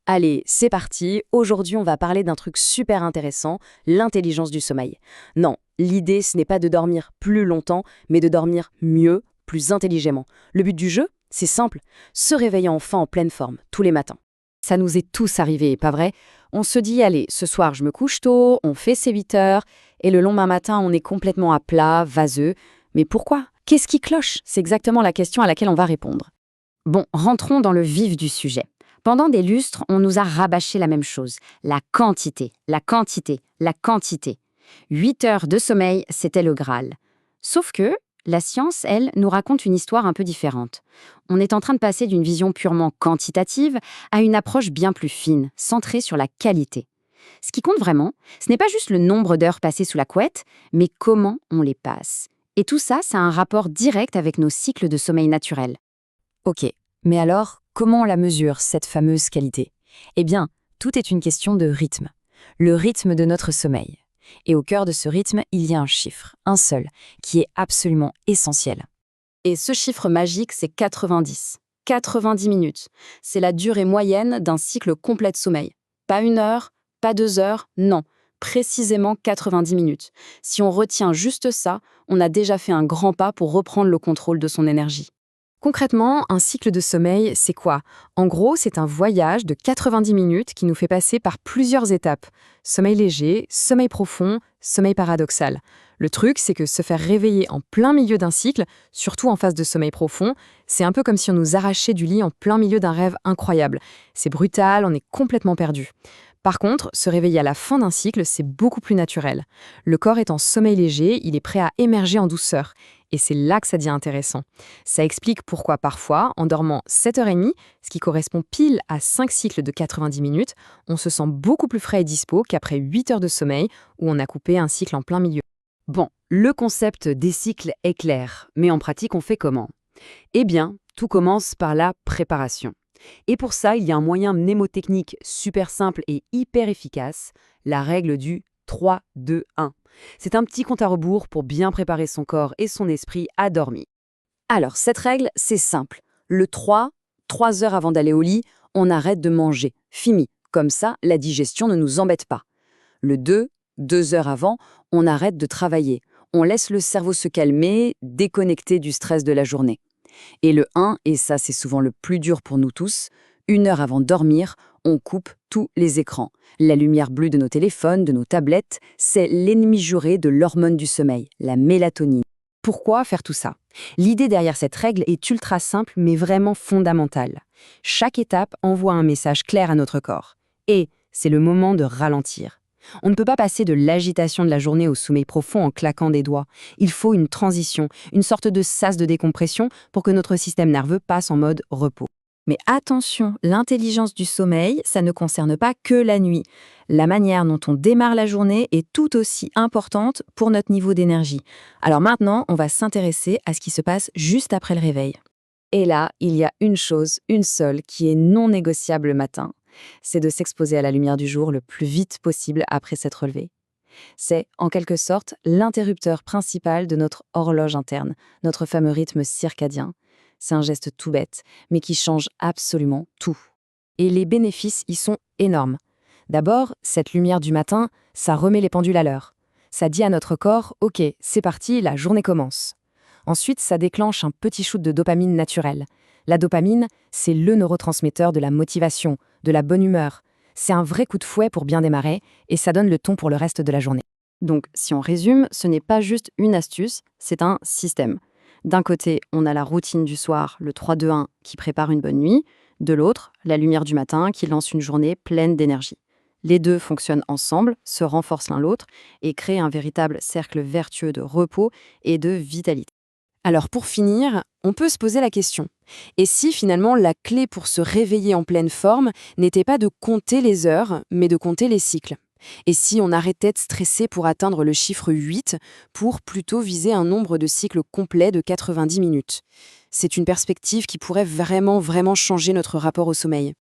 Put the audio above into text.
Allez, c'est parti. Aujourd'hui, on va parler d'un truc super intéressant, l'intelligence du sommeil. Non, l'idée, ce n'est pas de dormir plus longtemps, mais de dormir mieux, plus intelligemment. Le but du jeu, c'est simple, se réveiller enfin en pleine forme, tous les matins. Ça nous est tous arrivé, pas vrai? On se dit, allez, ce soir, je me couche tôt, on fait ses 8 heures, et le lendemain matin, on est complètement à plat, vaseux. Mais pourquoi? Qu'est-ce qui cloche? C'est exactement la question à laquelle on va répondre. Bon, rentrons dans le vif du sujet. Pendant des lustres, on nous a rabâché la même chose. La quantité, la quantité, la quantité. 8 heures de sommeil, c'était le Graal. Sauf que la science, elle, nous raconte une histoire un peu différente. On est en train de passer d'une vision purement quantitative à une approche bien plus fine, centrée sur la qualité. Ce qui compte vraiment, ce n'est pas juste le nombre d'heures passées sous la couette, mais comment on les passe. Et tout ça, ça a un rapport direct avec nos cycles de sommeil naturels. Ok, mais alors, comment on la mesure, cette fameuse qualité? Eh bien, tout est une question de rythme. Le rythme de notre sommeil. Et au cœur de ce rythme, il y a un chiffre, un seul, qui est absolument essentiel. Et ce chiffre magique, c'est 90. 90 minutes. C'est la durée moyenne d'un cycle complet de sommeil. Pas 1 heure, pas 2 heures, non. Précisément 90 minutes. Si on retient juste ça, on a déjà fait un grand pas pour reprendre le contrôle de son énergie. Concrètement, un cycle de sommeil, c'est quoi? En gros, c'est un voyage de 90 minutes qui nous fait passer par plusieurs étapes. Sommeil léger, sommeil profond, sommeil paradoxal. Le truc, c'est que se faire réveiller en plein milieu d'un cycle, surtout en phase de sommeil profond, c'est un peu comme si on nous arrachait du lit en plein milieu d'un rêve incroyable. C'est brutal, on est complètement perdu. Par contre, se réveiller à la fin d'un cycle, c'est beaucoup plus naturel. Le corps est en sommeil léger, il est prêt à émerger en douceur. Et c'est là que ça devient intéressant. Ça explique pourquoi parfois, en dormant 7h30, ce qui correspond pile à 5 cycles de 90 minutes, on se sent beaucoup plus frais et dispo qu'après 8 heures de sommeil où on a coupé un cycle en plein milieu. Bon, le concept des cycles est clair, mais en pratique, on fait comment? Eh bien, tout commence par la préparation. Et pour ça, il y a un moyen mnémotechnique super simple et hyper efficace, la règle du 3-2-1. C'est un petit compte à rebours pour bien préparer son corps et son esprit à dormir. Alors, cette règle, c'est simple. Le 3 heures avant d'aller au lit, on arrête de manger. Fini. Comme ça, la digestion ne nous embête pas. Le 2 heures avant, on arrête de travailler. On laisse le cerveau se calmer, déconnecter du stress de la journée. Et le 1, et ça c'est souvent le plus dur pour nous tous, 1 heure avant de dormir, on coupe tous les écrans. La lumière bleue de nos téléphones, de nos tablettes, c'est l'ennemi juré de l'hormone du sommeil, la mélatonine. Pourquoi faire tout ça? L'idée derrière cette règle est ultra simple mais vraiment fondamentale. Chaque étape envoie un message clair à notre corps. Et c'est le moment de ralentir. On ne peut pas passer de l'agitation de la journée au sommeil profond en claquant des doigts. Il faut une transition, une sorte de sas de décompression pour que notre système nerveux passe en mode repos. Mais attention, l'intelligence du sommeil, ça ne concerne pas que la nuit. La manière dont on démarre la journée est tout aussi importante pour notre niveau d'énergie. Alors maintenant, on va s'intéresser à ce qui se passe juste après le réveil. Et là, il y a une chose, une seule, qui est non négociable le matin. C'est de s'exposer à la lumière du jour le plus vite possible après s'être levé. C'est, en quelque sorte, l'interrupteur principal de notre horloge interne, notre fameux rythme circadien. C'est un geste tout bête, mais qui change absolument tout. Et les bénéfices y sont énormes. D'abord, cette lumière du matin, ça remet les pendules à l'heure. Ça dit à notre corps « Ok, c'est parti, la journée commence ». Ensuite, ça déclenche un petit shoot de dopamine naturelle. La dopamine, c'est le neurotransmetteur de la motivation, de la bonne humeur. C'est un vrai coup de fouet pour bien démarrer et ça donne le ton pour le reste de la journée. Donc, si on résume, ce n'est pas juste une astuce, c'est un système. D'un côté, on a la routine du soir, le 3-2-1, qui prépare une bonne nuit. De l'autre, la lumière du matin qui lance une journée pleine d'énergie. Les deux fonctionnent ensemble, se renforcent l'un l'autre et créent un véritable cercle vertueux de repos et de vitalité. Alors pour finir, on peut se poser la question. Et si finalement la clé pour se réveiller en pleine forme n'était pas de compter les heures, mais de compter les cycles? Et si on arrêtait de stresser pour atteindre le chiffre 8, pour plutôt viser un nombre de cycles complet de 90 minutes? C'est une perspective qui pourrait vraiment changer notre rapport au sommeil.